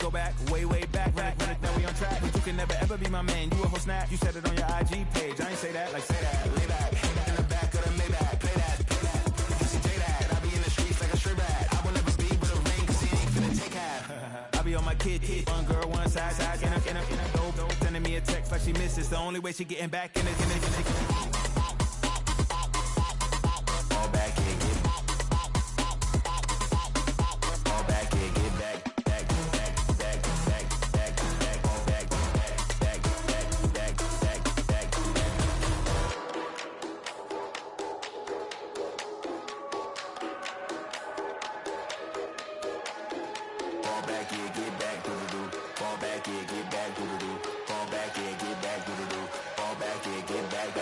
go back, way, way back. Run it, now we on track. But you can never ever be my man. You a whole snap. You said it on your IG page. I ain't say that, like say that. Lay back, in the back of the Maybach. Play that. You see J that. I be in the streets like a stray rat. I will never be with a ring, cause he ain't finna take half. I be on my kid. One girl, one side, in a dope. Sending me a text like she misses. The only way she getting back in it. All back in, get back. All back in, get back.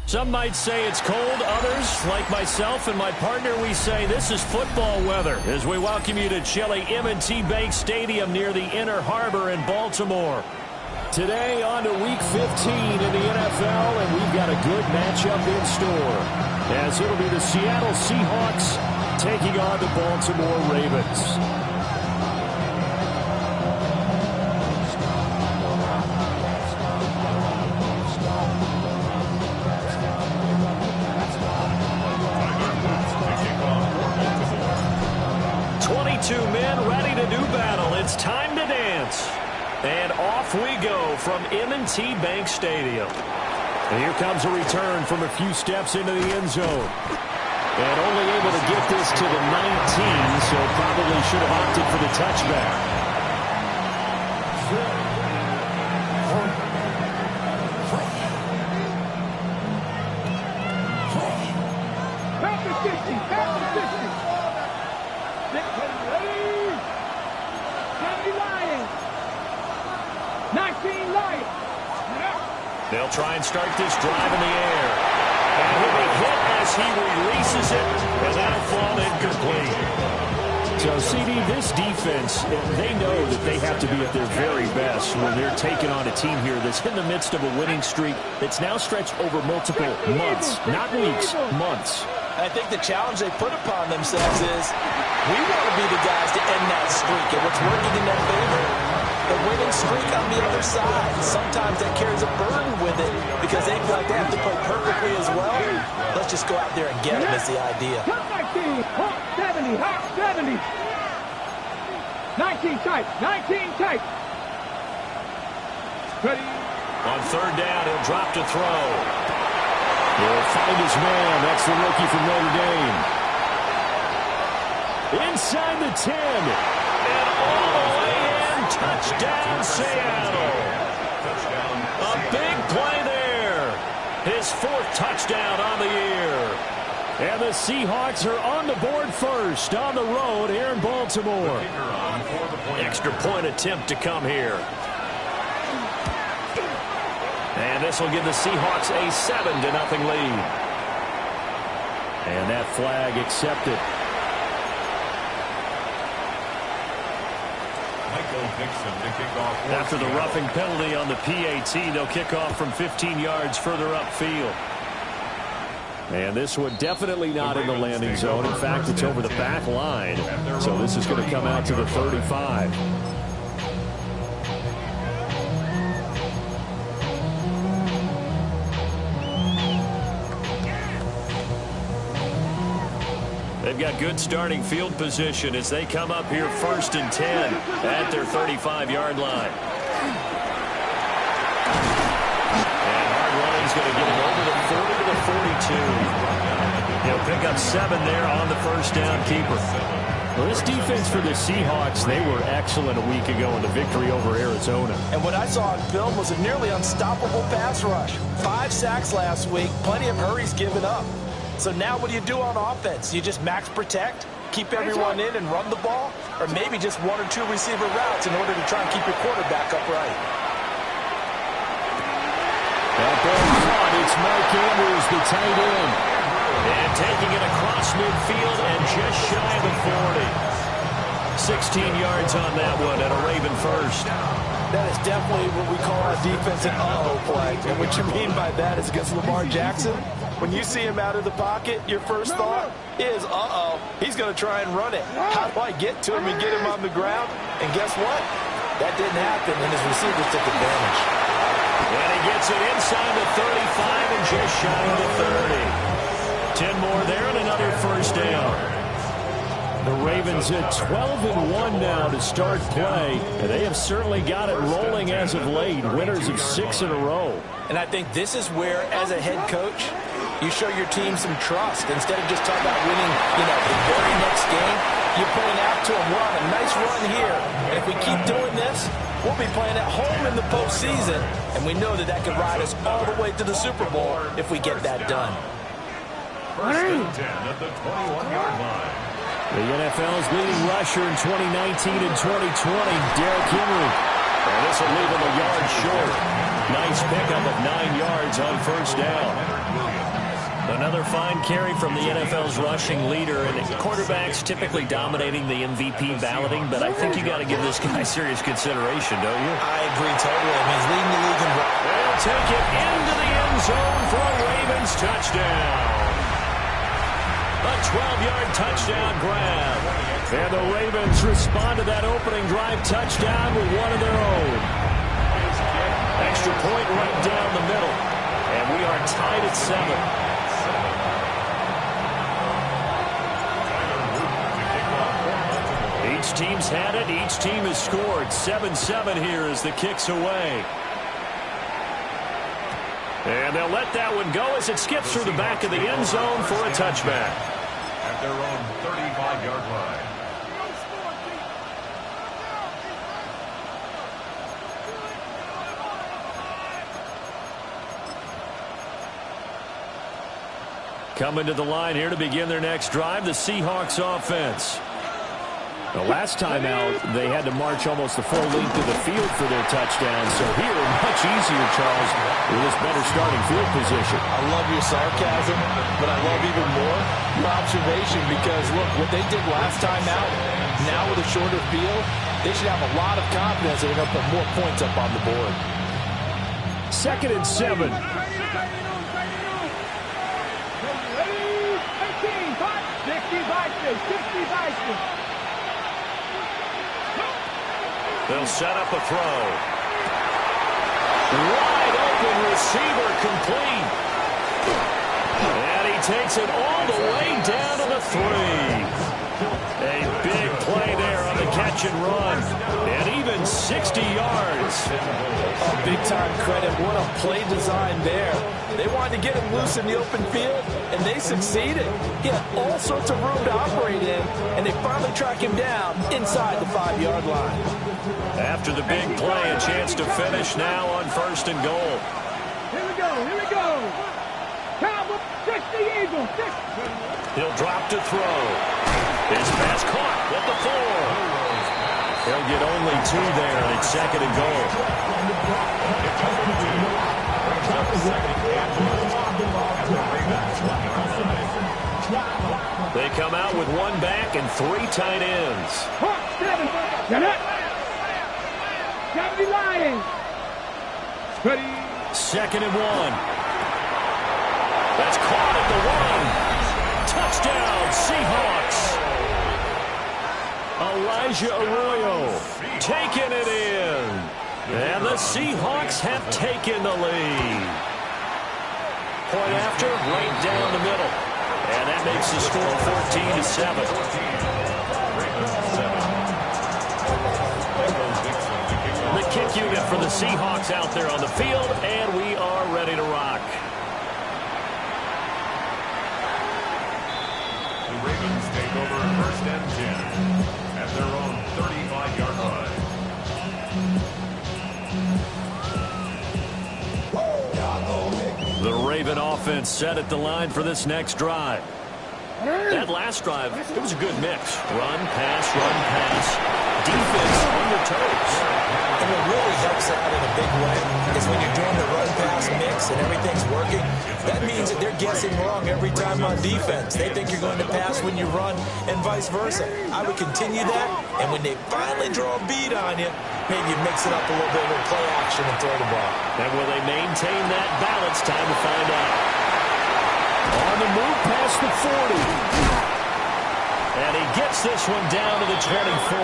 Some might say it's cold. Others, like myself and my partner, we say this is football weather as we welcome you to chilly M&T Bank Stadium near the Inner Harbor in Baltimore. Today on to Week 15 in the NFL, and we've got a good matchup in store, as it'll be the Seattle Seahawks taking on the Baltimore Ravens. Two men ready to do battle. It's time to dance. And off we go from M&T Bank Stadium. And here comes a return from a few steps into the end zone. And only able to get this to the 19, so probably should have opted for the touchback. They'll try and start this drive in the air. And he'll be hit as he releases it, and that'll fall incomplete. So, CD, this defense, they know that they have to be at their very best when they're taking on a team here that's in the midst of a winning streak that's now stretched over multiple months, not weeks, months. I think the challenge they put upon themselves is we want to be the guys to end that streak, and what's working in their favor, the winning streak on the other side. Sometimes that carries a burden with it because they feel like they have to play perfectly as well. Let's just go out there and get them is the idea. 70, 70. 19 tight, 19 tight. Ready. On third down, he'll drop to throw. He'll find his man. That's the rookie from Notre Dame. Inside the 10. And all the way in. Touchdown, Seattle. A big play there. His fourth touchdown on the year. And the Seahawks are on the board first on the road here in Baltimore. Extra point attempt to come here. And this will give the Seahawks a 7-0 lead. And that flag accepted. After the roughing penalty on the PAT, they'll kick off from 15 yards further upfield. And this one definitely not in the landing zone. In fact, it's over the back line. So this is going to come out to the 35. They've got good starting field position as they come up here 1st and 10 at their 35-yard line. And hard running's going to get him over the 40 to the 42. He'll pick up 7 there on the first down keeper. Well, this defense for the Seahawks, they were excellent a week ago in the victory over Arizona. And what I saw on film was a nearly unstoppable pass rush. 5 sacks last week, plenty of hurries given up. So now what do you do on offense? You just max protect, keep everyone in and run the ball, or maybe just one or two receiver routes in order to try and keep your quarterback upright. That ball caught. It's Mike Andrews, the tight end. And taking it across midfield and just shy of the 40. 16 yards on that one and a Raven first. That is definitely what we call our defense an uh-oh play. And what you mean by that is against Lamar Jackson, when you see him out of the pocket, your first thought is, uh-oh, he's going to try and run it. How do I get to him and get him on the ground? And guess what? That didn't happen, and his receivers took advantage. And he gets it inside the 35 and just shy of the 30. 10 more there and another first down. The Ravens at 12-1 now to start play, and they have certainly got it rolling as of late. Winners of 6 in a row. And I think this is where, as a head coach, you show your team some trust. Instead of just talking about winning, the very next game, you're pointing out to them, we're on a nice run here. And if we keep doing this, we'll be playing at home in the postseason, and we know that that could ride us all the way to the Super Bowl if we get that done. First and 10 at the 21-yard line. The NFL's leading rusher in 2019 and 2020, Derrick Henry. And this will leave him a yard short. Nice pickup of 9 yards on first down. Another fine carry from the NFL's rushing leader, and quarterbacks typically dominating the MVP balloting, but I think you got to give this guy serious consideration, don't you? I agree totally. I mean, he's leading the league in They'll take it into the end zone for a Ravens touchdown. A 12-yard touchdown grab. And the Ravens respond to that opening drive touchdown with one of their own. Extra point right down the middle. And we are tied at 7. Each team's had it. Each team has scored. 7-7 here as the kick's away. And they'll let that one go as it skips through the back of the end zone for a touchback. At their own 35-yard line. Coming to the line here to begin their next drive, the Seahawks offense. The last time out, they had to march almost the full length of the field for their touchdown. So here, much easier, Charles, with this better starting field position. I love your sarcasm, but I love even more your observation because, look, what they did last time out, now with a shorter field, they should have a lot of confidence that they're going to put more points up on the board. 2nd and 7. They'll set up a throw. Wide open receiver complete. And he takes it all the way down to the 3. A big play there on the catch and run. And even 60 yards. Oh, big-time credit. What a play design there. They wanted to get him loose in the open field, and they succeeded. He had all sorts of room to operate in, and they finally track him down inside the 5-yard line. After the big play, a chance to finish now on 1st and goal. Here we go, here we go. Cowboys, 60 Eagles, 60. He'll drop to throw. His pass caught at the 4. He'll get only 2 there, and it's 2nd and goal. They come out with 1 back and 3 tight ends. 7. Get it. Gotta be lying. Ready. 2nd and 1. That's caught at the 1. Touchdown, Seahawks. Elijah Arroyo taking it in. And the Seahawks have taken the lead. Point after, right down the middle. And that makes the score 14-7. The kick unit for the Seahawks out there on the field, and we are ready to rock. The Ravens take over 1st and 10 at their own 35-yard line. The Raven offense set at the line for this next drive. That last drive, it was a good mix. Run, pass, defense on your toes. And what really helps out in a big way is when you're doing the run-pass mix and everything's working, that means that they're guessing wrong every time on defense. They think you're going to pass when you run and vice versa. I would continue that, and when they finally draw a beat on you, maybe you mix it up a little bit with play action and throw the ball. And will they maintain that balance? Time to find out. On the move past the 40. And he gets this one down to the 24.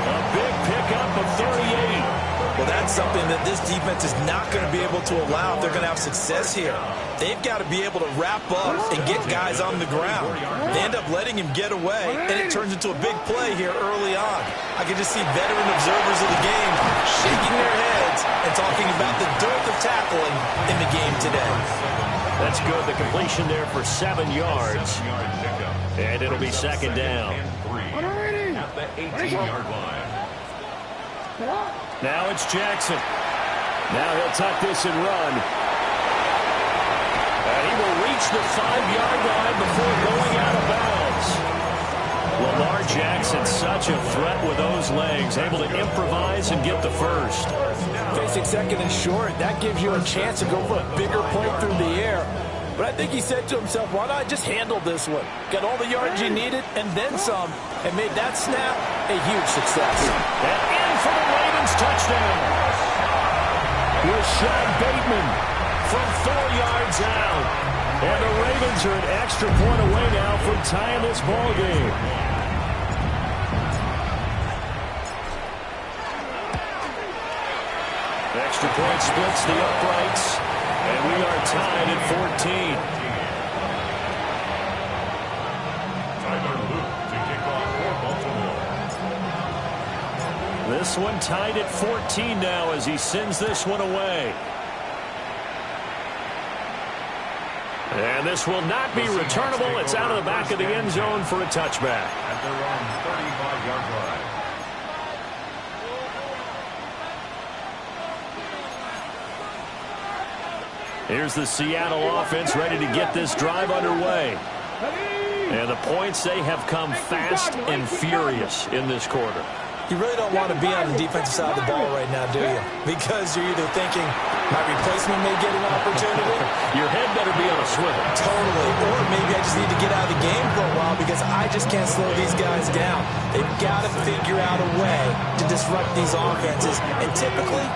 A big pickup of 38. Well, that's something that this defense is not going to be able to allow if they're going to have success here. They've got to be able to wrap up and get guys on the ground. They end up letting him get away, and it turns into a big play here early on. I can just see veteran observers of the game shaking their heads and talking about the dearth of tackling in the game today. That's good. The completion there for 7 yards. And it'll be second down. At the 18-yard line. Now it's Jackson. Now he'll tuck this and run. And he will reach the 5-yard line before going out of bounds. Lamar Jackson, such a threat with those legs, able to improvise and get the first. Facing second and short, that gives you a chance to go for a bigger play through the air. But I think he said to himself, why not just handle this one? Got all the yards you needed and then some, and made that snap a huge success. And in for the Ravens touchdown. Rashad Bateman from 4 yards out. And the Ravens are an extra point away now from tying this ball game. Extra point splits the uprights, and we are tied at 14. Tyler Luke to kick off for Baltimore. This one tied at 14 now as he sends this one away. And this will not be returnable. It's out of the back of the end zone for a touchback. At their own 35-yard line. Here's the Seattle offense ready to get this drive underway. And the points, they have come fast and furious in this quarter. You really don't want to be on the defensive side of the ball right now, do you? Because you're either thinking, my replacement may get an opportunity. Your head better be on a swivel. Totally. Or maybe I just need to get out of the game for a while because I just can't slow these guys down. They've got to figure out a way to disrupt these offenses. And typically,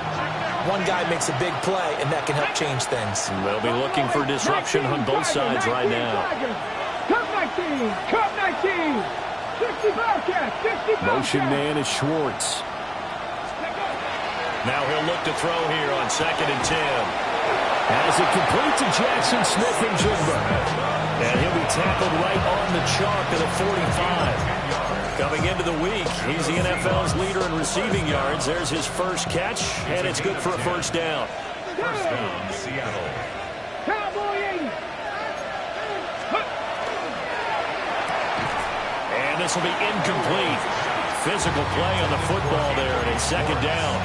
one guy makes a big play, and that can help change things. They'll be looking for disruption on both sides right now. Cup 19! Cup 19! 60 Bobcats! 60 Bobcats! Motion man is Schwartz. Now he'll look to throw here on 2nd and 10. As it complete to Jackson Smith and Jigba. And he'll be tackled right on the chalk of the 45. Coming into the week, he's the NFL's leader in receiving yards. There's his first catch, and it's good for a first down. First down, Seattle. Cowboy 80! And this will be incomplete. Physical play on the football there, and it's second down.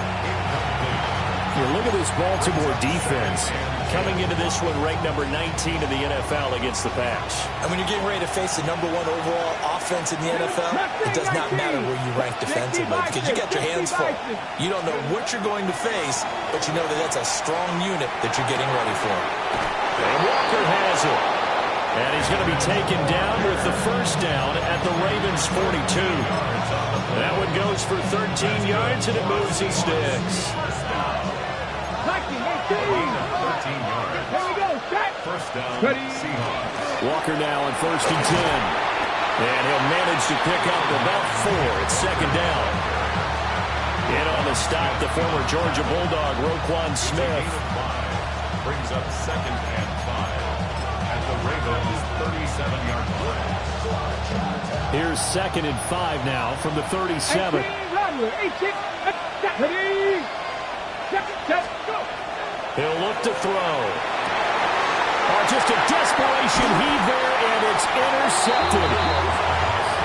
You look at this Baltimore defense coming into this one ranked number 19 in the NFL against the pass. And when you're getting ready to face the #1 overall offense in the NFL, it does not matter where you rank defensively because you got your hands full. You don't know what you're going to face, but you know that that's a strong unit that you're getting ready for. And Walker has it. And he's going to be taken down with the first down at the Ravens 42. That one goes for 13 yards, and it moves his sticks. 13 yards. Here we go, set! First down, Ready. Seahawks. Walker now on 1st and 10. And he'll manage to pick up about 4. It's second down. In on the stop, the former Georgia Bulldog, Roquan Smith. Brings up 2nd and 5 at the Ravens 37-yard line. Here's 2nd and 5 now from the 37. 18, 18, ready! Set, go! He'll look to throw. Oh, just a desperation heave there, and it's intercepted.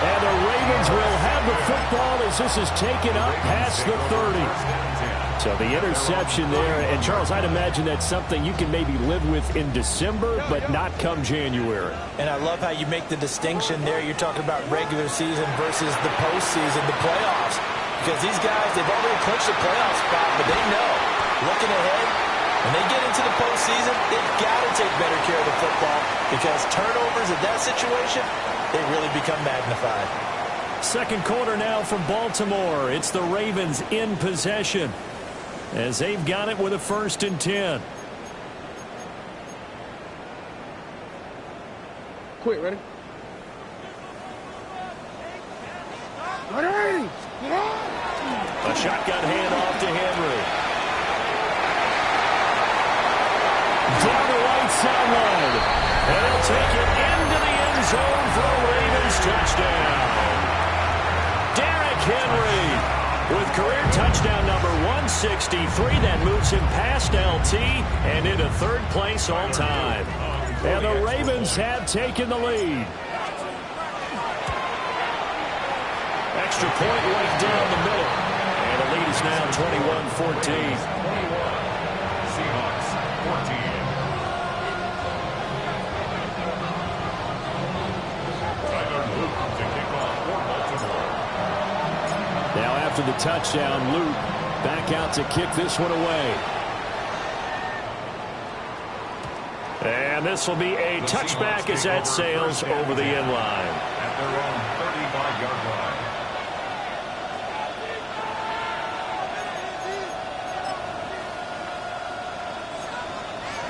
And the Ravens will have the football as this is taken up past the 30. So the interception there, and Charles, I'd imagine that's something you can maybe live with in December, but not come January. And I love how you make the distinction there. You're talking about regular season versus the postseason, the playoffs. Because these guys, they've already clinched the playoff spot, but they know, looking ahead, when they get into the postseason, they've got to take better care of the football because turnovers in that situation, they really become magnified. Second quarter now from Baltimore. It's the Ravens in possession as they've got it with a 1st and 10. Quick, ready? Ready! A shotgun handoff to Henry. Down the right sideline. And they'll take it into the end zone for a Ravens touchdown. Derrick Henry with career touchdown number 163. That moves him past LT and into 3rd place all time. And the Ravens have taken the lead. Extra point right down the middle. And the lead is now 21-14. Seahawks 14. Tyler Luke to kick off for Baltimore. Now after the touchdown, Luke back out to kick this one away. And this will be a touchback as that sails over the end line. At their own 35-yard line.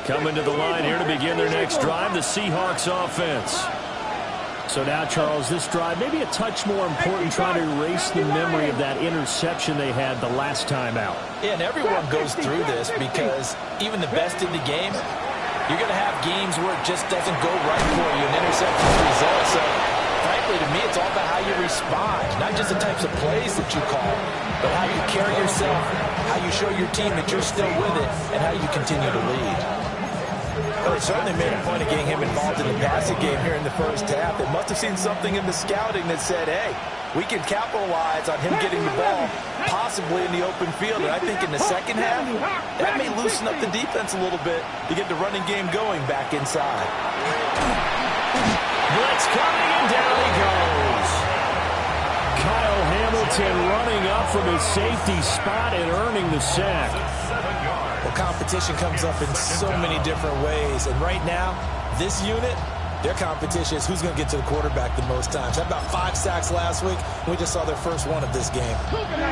Coming to the line here to begin their next drive, the Seahawks offense. So now, Charles, this drive maybe a touch more important, trying to erase the memory of that interception they had the last time out. Yeah, and everyone goes through this because even the best in the game, you're going to have games where it just doesn't go right for you, and interceptions result. So, frankly, to me, it's all about how you respond, not just the types of plays that you call, but how you carry yourself, how you show your team that you're still with it, and how you continue to lead. Well, they certainly made a point of getting him involved in the passing game here in the first half. They must have seen something in the scouting that said, hey, we can capitalize on him getting the ball, possibly in the open field. And I think in the second half, that may loosen up the defense a little bit to get the running game going back inside. Blitz coming, and down he goes. Kyle Hamilton running up from his safety spot and earning the sack. Well, competition comes up in so many different ways. And right now, this unit, their competition is who's going to get to the quarterback the most times. Had about 5 sacks last week. We just saw their first one of this game.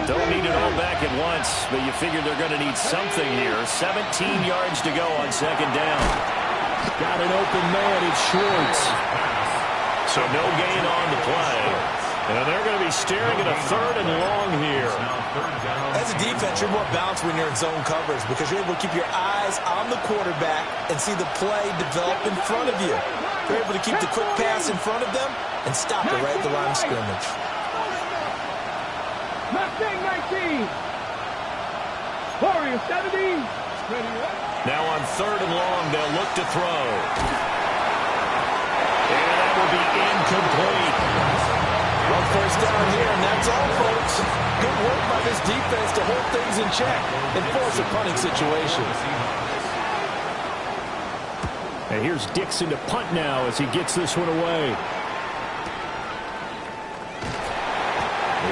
Don't need it all back at once, but you figure they're going to need something here. 17 yards to go on 2nd down. Got an open man, it's Schwartz. So no gain on the play. And they're going to be staring at a 3rd and long here. As a defense, you're more balanced when you're in zone coverage because you're able to keep your eyes on the quarterback and see the play develop in front of you. You're able to keep the quick pass in front of them and stop it right at the line of scrimmage. Mustang 19. Warrior 70. Now on 3rd and long, they'll look to throw. And that will be incomplete. 1 first down here, and that's all, folks. Good work by this defense to hold things in check and force a punting situation. And here's Dixon to punt now as he gets this one away.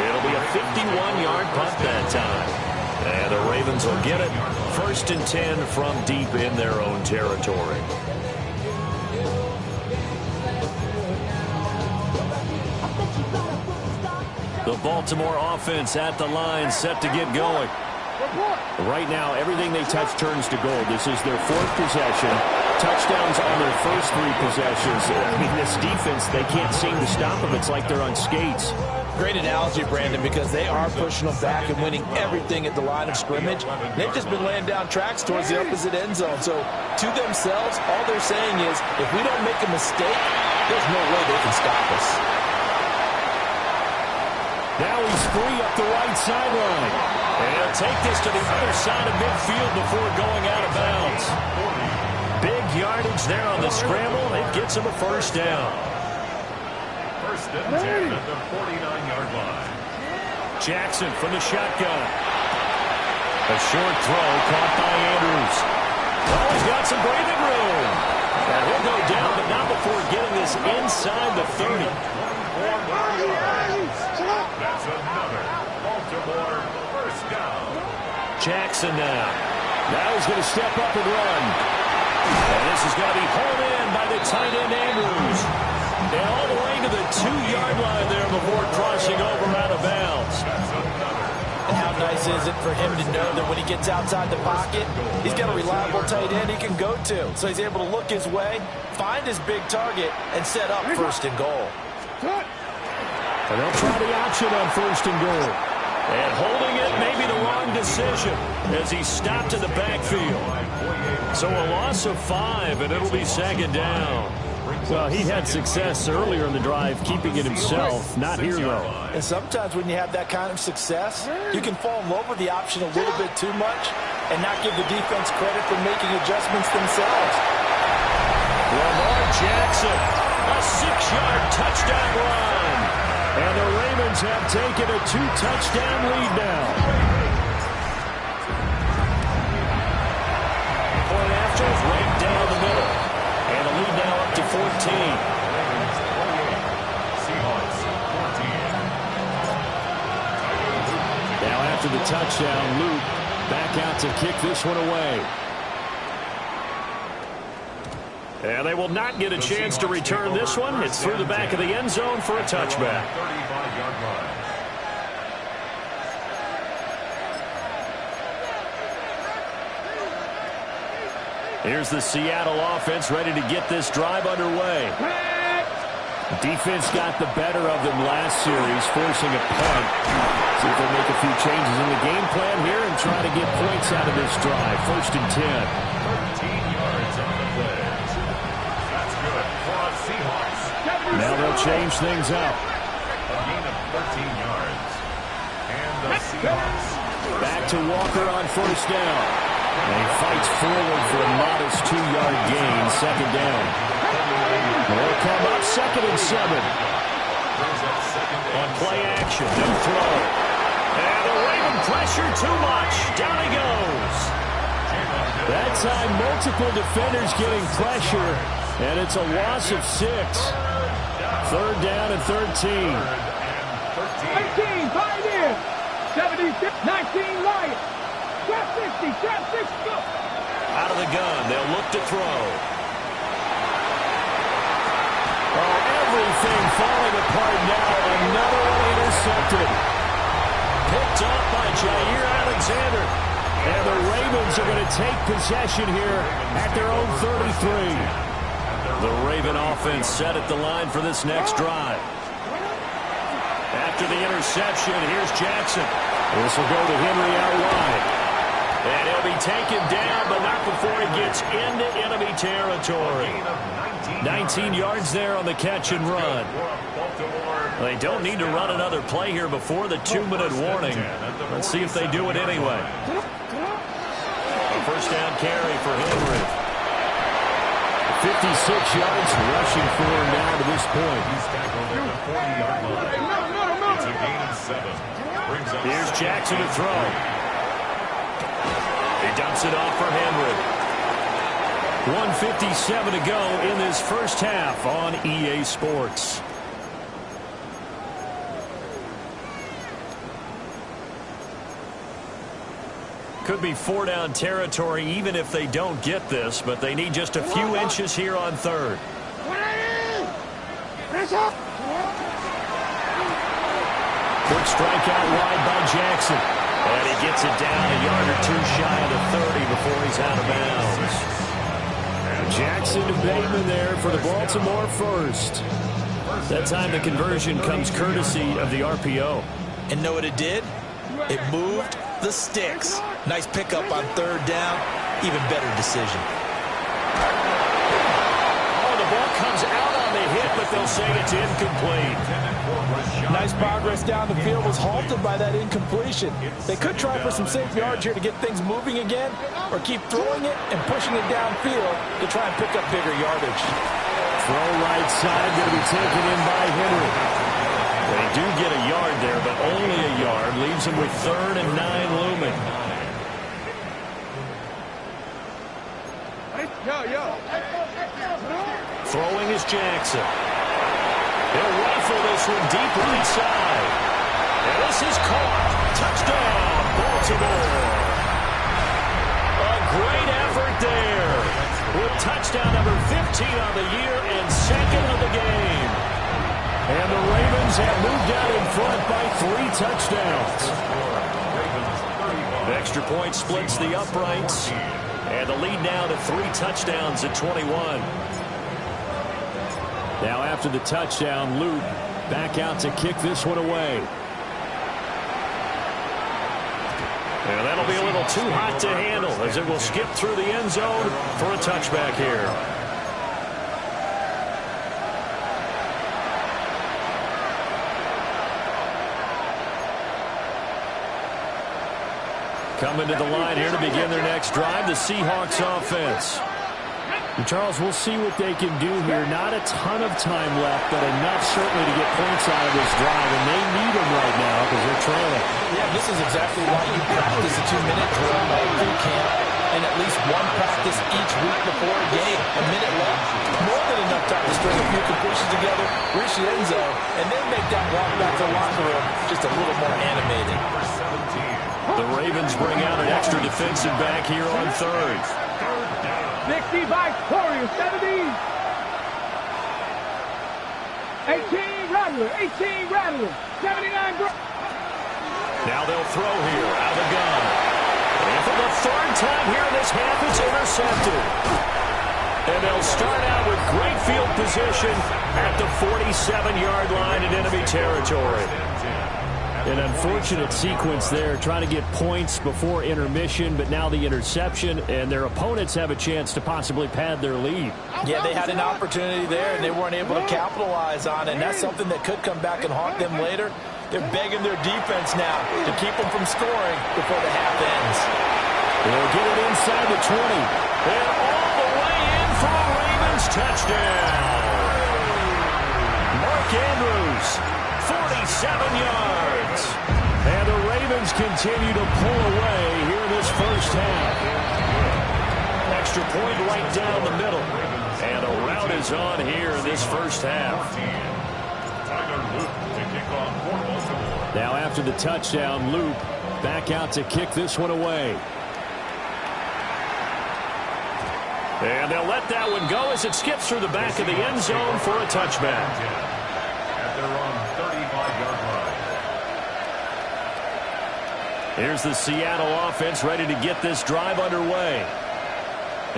It'll be a 51-yard punt that time. And the Ravens will get it. 1st and 10 from deep in their own territory. The Baltimore offense at the line, set to get going. Right now, everything they touch turns to gold. This is their 4th possession. Touchdowns on their first 3 possessions. I mean, this defense, they can't seem to stop them. It's like they're on skates. Great analogy, Brandon, because they are pushing them back and winning everything at the line of scrimmage. They've just been laying down tracks towards the opposite end zone. So, to themselves, all they're saying is, if we don't make a mistake, there's no way they can stop us. Now he's free up the right sideline. And he'll take this to the other side of midfield before going out of bounds. Big yardage there on the scramble. It gets him a 1st down. 1st and 10 at the 49-yard line. Jackson from the shotgun. A short throw caught by Andrews. Oh, he's got some breathing room. And he'll go down, but not before getting this inside the 30. That's another Baltimore first down. Jackson now. Now he's going to step up and run. And this is going to be hauled in by the tight end Andrews. And all the way to the 2-yard line there before crossing over out of bounds. And how nice is it for him to know that when he gets outside the pocket, he's got a reliable tight end he can go to. So he's able to look his way, find his big target, and set up first and goal. And they'll try the option on first and goal. And holding it may be the wrong decision as he stopped in the backfield. So a loss of 5, and it'll be second down. Well, he had success earlier in the drive, keeping it himself. Not here, though. And sometimes when you have that kind of success, you can fall in love with the option a little bit too much and not give the defense credit for making adjustments themselves. Lamar Jackson, a 6-yard touchdown run. And the Ravens have taken a 2-touchdown lead now. Point after is right down the middle. And the lead now up to 14. Now after the touchdown, Luke back out to kick this one away. And they will not get a chance to return this one. It's through the back of the end zone for a touchback. 35-yard line. Here's the Seattle offense ready to get this drive underway. Defense got the better of them last series, forcing a punt. See if they make a few changes in the game plan here and try to get points out of this drive. First and 10. 13 yards on the play. That's good for the Seahawks. Now they'll change things up. A gain of 13 yards. And the Seahawks. Back to Walker on first down. And he fights forward for a modest 2-yard gain, second down. They'll come up second and 7. On play action, no throw. And the Raven pressure too much. Down he goes. That time, multiple defenders getting pressure, and it's a loss of 6. Third down and 13. 18, Pioneer. 76, 19, Lions. Trap 60, trap 6, go. Out of the gun, they'll look to throw. Oh, everything falling apart now. Another one intercepted. Picked up by Jair Alexander. And the Ravens are going to take possession here at their own 33. The Raven offense set at the line for this next drive. After the interception, here's Jackson. This will go to Henry out wide. And he'll be taken down, but not before he gets into enemy territory. 19 yards there on the catch and run. They don't need to run another play here before the 2-minute warning. Let's see if they do it anyway. A first down carry for Henry. 56 yards rushing for him now to this point. He's tackled at the 40-yard line. It's a gain of 7. Here's Jackson to throw. He dumps it off for Henry. 1:57 to go in this first half on EA Sports. Could be 4-down territory even if they don't get this, but they need just a few inches here on third. Quick strike out wide by Jackson. And he gets it down a yard or two shy of the 30 before he's out of bounds. Jackson to Bateman there for the Baltimore first. That time the conversion comes courtesy of the RPO. And know what it did? It moved the sticks. Nice pickup on third down. Even better decision. Oh, the ball comes out on the hit, but they'll say it's incomplete. Nice progress down the field was halted by that incompletion. They could try for some safe yards here to get things moving again, or keep throwing it and pushing it downfield to try and pick up bigger yardage. Throw right side, going to be taken in by Henry. They do get a yard there, but only a yard. Leaves him with 3rd and 9 looming. Throwing is Jackson. He'll rifle this one deep right side. And this is caught. Touchdown, Baltimore. A great effort there. With touchdown number 15 on the year and second of the game. And the Ravens have moved out in front by 3 touchdowns. The extra point splits the uprights. And the lead now to 3 touchdowns at 21. Now after the touchdown, Luke back out to kick this one away. And that'll be a little too hot to handle as it will skip through the end zone for a touchback here. Coming to the line here to begin their next drive, the Seahawks offense. And Charles, we'll see what they can do here. Not a ton of time left, but enough certainly to get points out of this drive, and they need them right now because they're trailing. Yeah, this is exactly why you practice a 2-minute drill all through camp, and at least one practice each week before a game. A minute left, more than enough time to string a few completions together, reach the end zone, and then make that walk back to the locker room just a little more animated. The Ravens bring out an extra defensive back here on third. 60 Victoria, 70. 18 Rattler, 18 Rattler, 79 Bro. Now they'll throw here out of the gun. And for the third time here in this half, it's intercepted. And they'll start out with great field position at the 47-yard line in enemy territory. An unfortunate sequence there, trying to get points before intermission, but now the interception, and their opponents have a chance to possibly pad their lead. Yeah, they had an opportunity there, and they weren't able to capitalize on it, and that's something that could come back and haunt them later. They're begging their defense now to keep them from scoring before the half ends. They'll get it inside the 20, and all the way in for a Ravens touchdown. Mark Andrews, 47 yards. And the Ravens continue to pull away here in this first half. Extra point right down the middle. And a rout is on here in this first half. Now after the touchdown, Luke back out to kick this one away. And they'll let that one go as it skips through the back of the end zone for a touchback. At their own 35-yard line. Here's the Seattle offense ready to get this drive underway.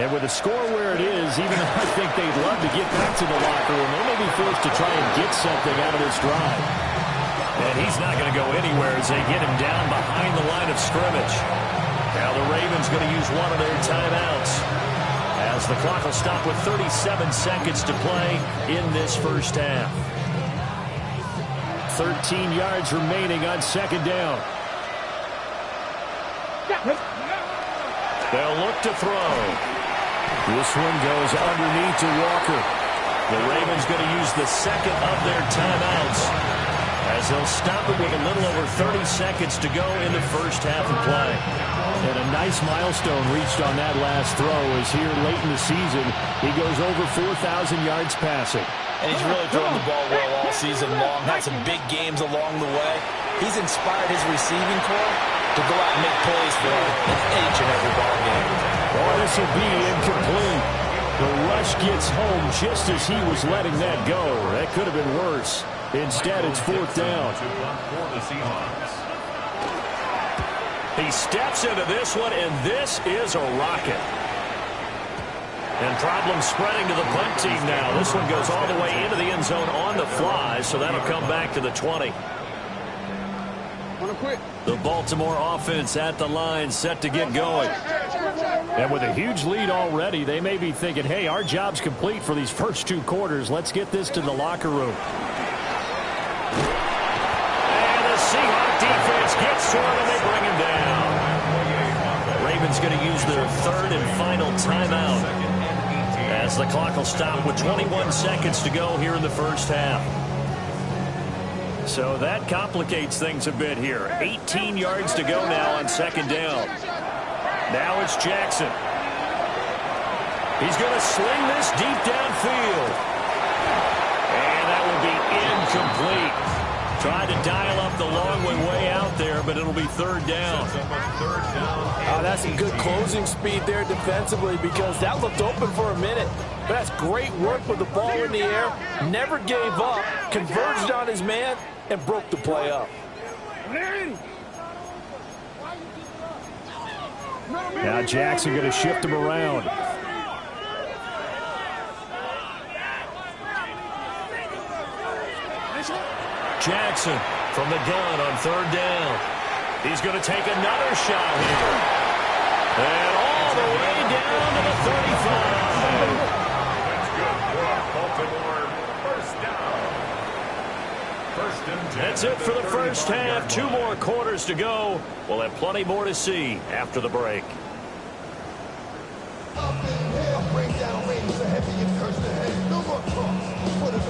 And with the score where it is, even though I think they'd love to get back to the locker room, they may be forced to try and get something out of this drive. And he's not going to go anywhere as they get him down behind the line of scrimmage. Now the Ravens going to use one of their timeouts, as the clock will stop with 37 seconds to play in this first half. 13 yards remaining on second down. They'll look to throw. This one goes underneath to Walker. The Ravens going to use the second of their timeouts, as they'll stop it with a little over 30 seconds to go in the first half of play. And a nice milestone reached on that last throw, as here late in the season, he goes over 4,000 yards passing. And he's really throwing the ball well all season long. Had some big games along the way. He's inspired his receiving corps to go out and make plays for him in each and every ball game. Oh, this will be incomplete. The rush gets home just as he was letting that go. That could have been worse. Instead, it's fourth down. He steps into this one, and this is a rocket. And problems spreading to the punt team now. This one goes all the way into the end zone on the fly, so that'll come back to the 20. The Baltimore offense at the line, set to get going. And with a huge lead already, they may be thinking, hey, our job's complete for these first 2 quarters. Let's get this to the locker room. And the Seahawks defense gets to him, and they bring him down. Ravens going to use their third and final timeout, as the clock will stop with 21 seconds to go here in the first half. So that complicates things a bit here. 18 yards to go now on second down. Now it's Jackson. He's going to sling this deep downfield. And that will be incomplete. Tried to dial up the long way out there, but it'll be third down. Oh, that's some good closing speed there defensively because that looked open for a minute. But that's great work with the ball in the air. Never gave up, converged on his man, and broke the play up. Now Jackson going to shift him around. Jackson from the gun on third down. He's going to take another shot here. And all the way down to the 35. That's good for Baltimore. First down. First and 10. That's it for the first half. 2 more quarters to go. We'll have plenty more to see after the break.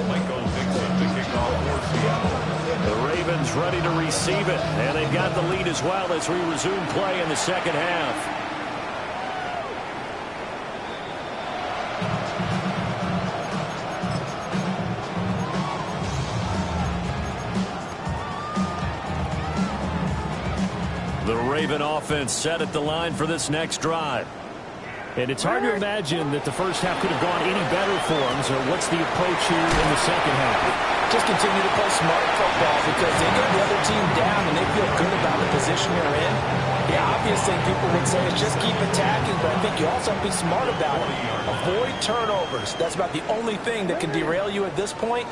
Michael Dixon to kick off for Seattle. The Ravens ready to receive it, and they've got the lead as well as we resume play in the second half. The Raven offense set at the line for this next drive. And it's hard to imagine that the first half could have gone any better for them. So what's the approach here in the second half? Just continue to play smart football because they get the other team down and they feel good about the position they're in. Yeah, obviously people would say it's just keep attacking, but I think you also have to be smart about it. Avoid turnovers. That's about the only thing that can derail you at this point.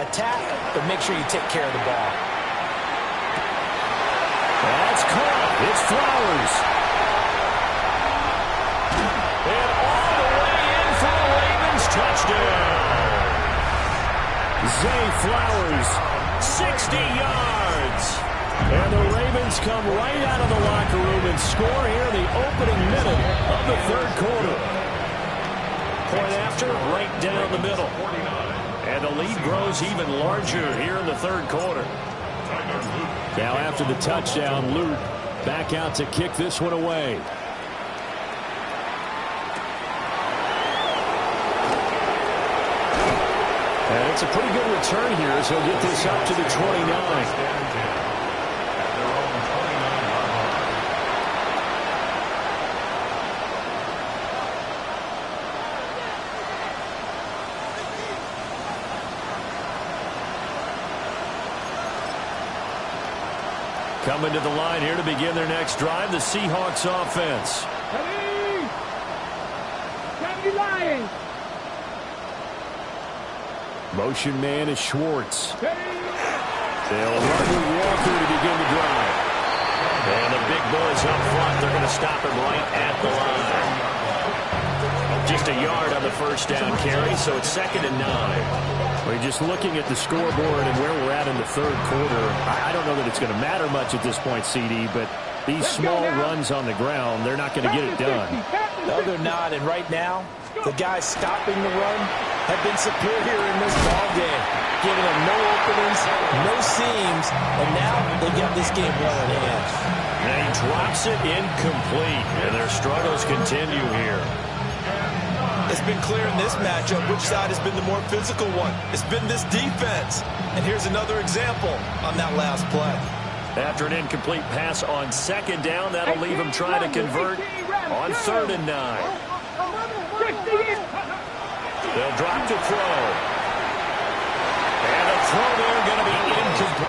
Attack, but make sure you take care of the ball. That's caught. It's Flowers. And all the way in for the Ravens touchdown. Zay Flowers, 60 yards. And the Ravens come right out of the locker room and score here in the opening minute of the third quarter. Point after, right down the middle. And the lead grows even larger here in the third quarter. Now after the touchdown, Luke back out to kick this one away. And it's a pretty good return here as he'll get this up to the 29. Coming to the line here to begin their next drive, the Seahawks offense. Lions. Motion man is Schwartz. They'll run with Walker to begin the drive. And the big boys up front, they're going to stop him right at the line. Just a yard on the first down carry, so it's 2nd and 9. We're just looking at the scoreboard and where we're at in the third quarter. I don't know that it's going to matter much at this point, CD, but these small runs on the ground, they're not going to get it done. No, they're not. And right now, the guys stopping the run have been superior in this ball game, giving them no openings, no seams, and now they got this game well in hand. And he drops it incomplete, and their struggles continue here. It's been clear in this matchup which side has been the more physical one. It's been this defense. And here's another example on that last play. After an incomplete pass on 2nd down, that'll leave him trying to convert on 3rd and 9. They'll drop to throw. And the throw there going to be incomplete.